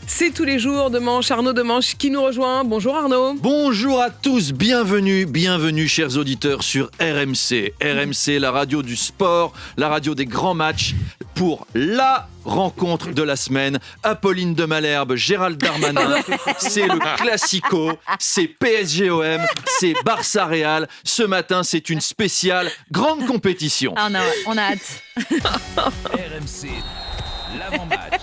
C'est tous les jours de Manche. Arnaud Demanche qui nous rejoint. Bonjour Arnaud. Bonjour à tous, bienvenue chers auditeurs sur RMC. RMC, la radio du sport, la radio des grands matchs pour la rencontre de la semaine. Apolline de Malherbe, Gérald Darmanin, c'est le classico, c'est PSG-OM, c'est Barça-Real. Ce matin, c'est une spéciale grande compétition. Ah, on a hâte. RMC, l'avant-match.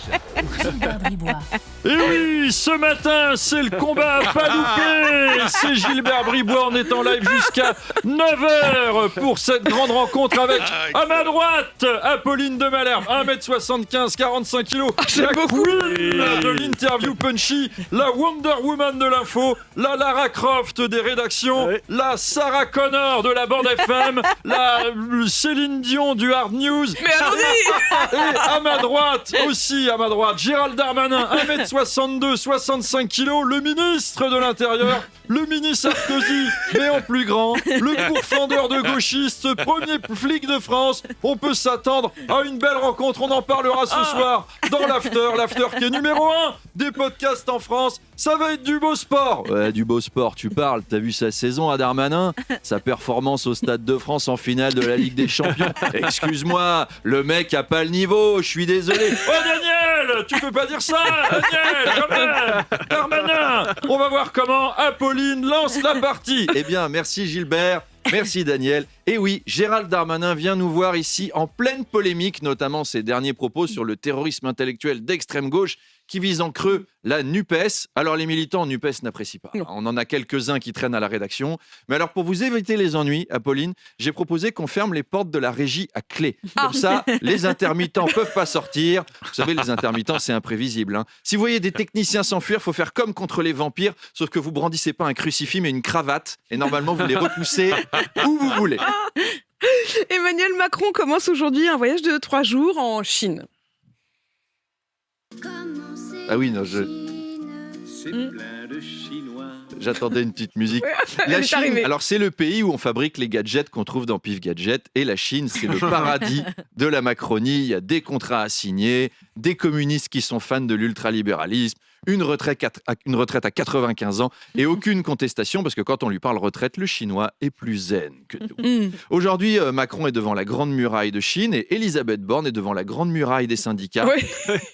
Gilbert Bribois. Et oui, ce matin, c'est le combat à pas louper. C'est Gilbert Bribois, on est en live jusqu'à 9h pour cette grande rencontre avec, à ma droite, Apolline de Malherbe, 1m75, 45 kg. La queen de l'interview punchy, la Wonder Woman de l'info, la Lara Croft des rédactions, la Sarah Connor de la bande FM, la Céline Dion du Hard News. Mais allons-y. Et à ma droite, Gérald Darmanin, 1m62, 65 kg, le ministre de l'Intérieur, le mini Sarkozy, mais en plus grand, le pourfendeur de gauchistes, premier flic de France. On peut s'attendre à une belle rencontre, on en parlera ce soir dans l'after qui est numéro 1 des podcasts en France. Ça va être du beau sport. Ouais, du beau sport, tu parles. T'as vu sa saison à Darmanin, sa performance au Stade de France en finale de la Ligue des Champions. Excuse-moi, le mec a pas le niveau, je suis désolé. Oh Daniel, tu peux pas dire ça, Daniel, quand même. Darmanin, on va voir comment Apolline lance la partie. Eh bien, merci Gilbert. Merci Daniel. Et oui, Gérald Darmanin vient nous voir ici en pleine polémique, notamment ses derniers propos sur le terrorisme intellectuel d'extrême gauche qui vise en creux la NUPES. Alors les militants NUPES n'apprécient pas. Non. On en a quelques-uns qui traînent à la rédaction. Mais alors pour vous éviter les ennuis, Apolline, j'ai proposé qu'on ferme les portes de la régie à clé. Comme ça, les intermittents peuvent pas sortir. Vous savez, les intermittents, c'est imprévisible. Hein. Si vous voyez des techniciens s'enfuir, il faut faire comme contre les vampires, sauf que vous brandissez pas un crucifix mais une cravate. Et normalement, vous les repoussez où vous voulez. Emmanuel Macron commence aujourd'hui un voyage de 3 jours en Chine. Ah oui, non, C'est plein de Chinois. j'attendais une petite musique. Elle La est Chine, arrivée. alors c'est le pays où on fabrique les gadgets qu'on trouve dans Pif Gadget. Et la Chine, c'est le paradis de la Macronie. Il y a des contrats à signer, des communistes qui sont fans de l'ultralibéralisme, une retraite à 95 ans et aucune contestation parce que quand on lui parle retraite, le chinois est plus zen que nous. Aujourd'hui, Macron est devant la Grande Muraille de Chine et Elisabeth Borne est devant la Grande Muraille des syndicats. Oui.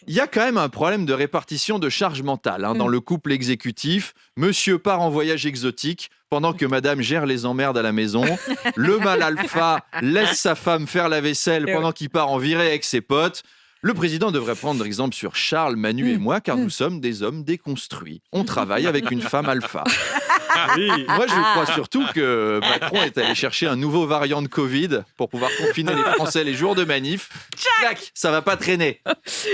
Il y a quand même un problème de répartition de charge mentale dans le couple exécutif. Monsieur part en voyage exotique pendant que madame gère les emmerdes à la maison. Le mâle alpha laisse sa femme faire la vaisselle pendant qu'il part en virée avec ses potes. Le président devrait prendre exemple sur Charles, Manu et moi, car nous sommes des hommes déconstruits. On travaille avec une femme alpha. Oui, moi, je crois surtout que Macron est allé chercher un nouveau variant de Covid pour pouvoir confiner les Français les jours de manif. Clac, ça va pas traîner.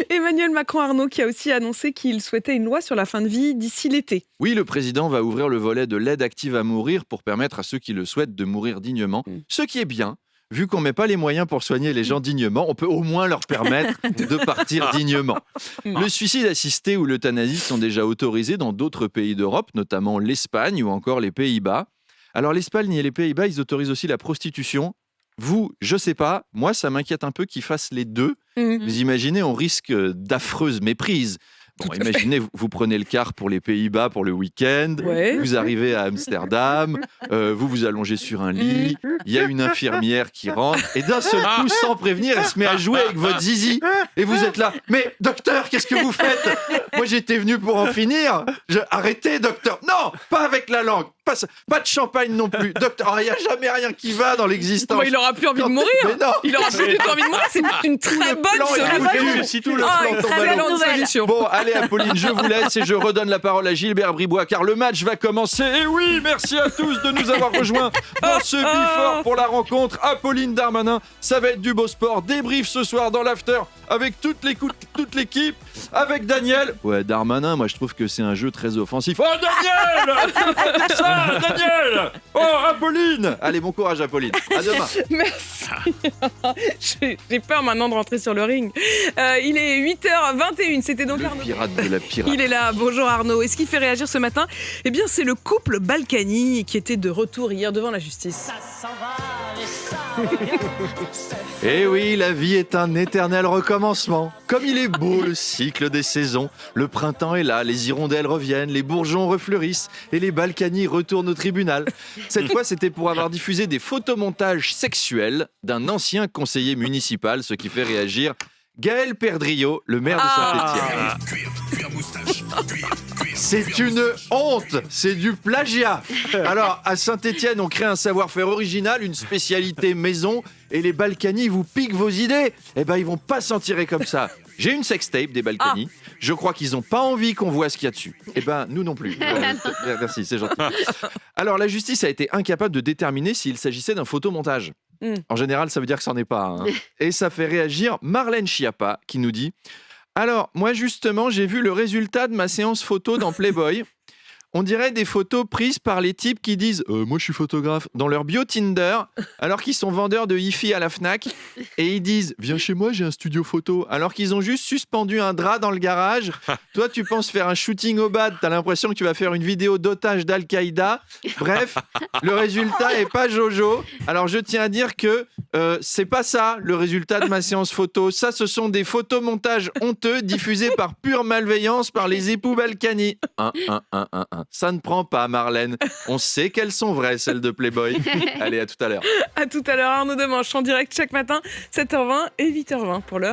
Emmanuel Macron Arnaud qui a aussi annoncé qu'il souhaitait une loi sur la fin de vie d'ici l'été. Oui, le président va ouvrir le volet de l'aide active à mourir pour permettre à ceux qui le souhaitent de mourir dignement. Ce qui est bien. Vu qu'on ne met pas les moyens pour soigner les gens dignement, on peut au moins leur permettre de partir dignement. Le suicide assisté ou l'euthanasie sont déjà autorisés dans d'autres pays d'Europe, notamment l'Espagne ou encore les Pays-Bas. Alors l'Espagne et les Pays-Bas, ils autorisent aussi la prostitution. Vous, je sais pas, moi ça m'inquiète un peu qu'ils fassent les deux. Vous imaginez, on risque d'affreuses méprises. Bon, imaginez, vous prenez le car pour les Pays-Bas pour le week-end, vous arrivez à Amsterdam, vous vous allongez sur un lit, il y a une infirmière qui rentre, et d'un seul coup, sans prévenir, elle se met à jouer avec votre zizi, et vous êtes là, mais docteur, qu'est-ce que vous faites? Moi, j'étais venu pour en finir. Arrêtez, docteur. Non, pas avec la langue, pas de champagne non plus. Docteur, il n'y a jamais rien qui va dans l'existence. Il n'aura plus envie de mourir. Mais non. Il n'aura plus du tout envie de mourir. C'est une très bonne solution. Bon, allez Apolline, je vous laisse et je redonne la parole à Gilbert Bribois car le match va commencer. Et oui, merci à tous de nous avoir rejoints dans ce Before pour la rencontre. Apolline Darmanin, ça va être du beau sport. Débrief ce soir dans l'after avec toute l'équipe, avec Daniel. Ouais, Darmanin, moi je trouve que c'est un jeu très offensif. Oh Daniel, tu veux pas dire ça, Daniel. Oh Apolline. Allez, bon courage Apolline. À demain. Merci. J'ai peur maintenant de rentrer sur le ring. Il est 8h21. C'était donc Arnaud. Pirate de la pirate. Il est là. Bonjour Arnaud. Et ce qui fait réagir ce matin, eh bien, c'est le couple Balkany qui était de retour hier devant la justice. Ça s'en va et ça Eh oui, la vie est un éternel recommencement. Comme il est beau le cycle des saisons. Le printemps est là, les hirondelles reviennent, les bourgeons refleurissent et les Balkany retournent au tribunal. Cette fois, c'était pour avoir diffusé des photomontages sexuels d'un ancien conseiller municipal, ce qui fait réagir Gaël Perdriau, le maire de Saint-Étienne. C'est une honte, c'est du plagiat. Alors, à Saint-Étienne, on crée un savoir-faire original, une spécialité maison, et les Balkany vous piquent vos idées. Eh ben, ils vont pas s'en tirer comme ça. J'ai une sextape des Balkany. Je crois qu'ils ont pas envie qu'on voit ce qu'il y a dessus. Eh ben, nous non plus. Merci, c'est gentil. Alors, la justice a été incapable de déterminer s'il s'agissait d'un photomontage. En général, ça veut dire que c'en est pas un. Et ça fait réagir Marlène Schiappa qui nous dit « Alors, moi justement, j'ai vu le résultat de ma séance photo dans Playboy. On dirait des photos prises par les types qui disent « Moi, je suis photographe » dans leur bio Tinder, alors qu'ils sont vendeurs de hi-fi à la Fnac. Et ils disent « Viens chez moi, j'ai un studio photo », alors qu'ils ont juste suspendu un drap dans le garage. Toi, tu penses faire un shooting au bad, t'as l'impression que tu vas faire une vidéo d'otage d'Al-Qaïda. Bref, le résultat est pas jojo. Alors, je tiens à dire que c'est pas ça, le résultat de ma séance photo. Ça, ce sont des photomontages honteux diffusés par pure malveillance par les époux Balkany. Ça ne prend pas, Marlène. On sait qu'elles sont vraies, celles de Playboy. Allez, à tout à l'heure. À tout à l'heure, Arnaud Demanche en direct chaque matin, 7h20 et 8h20 pour l'heure.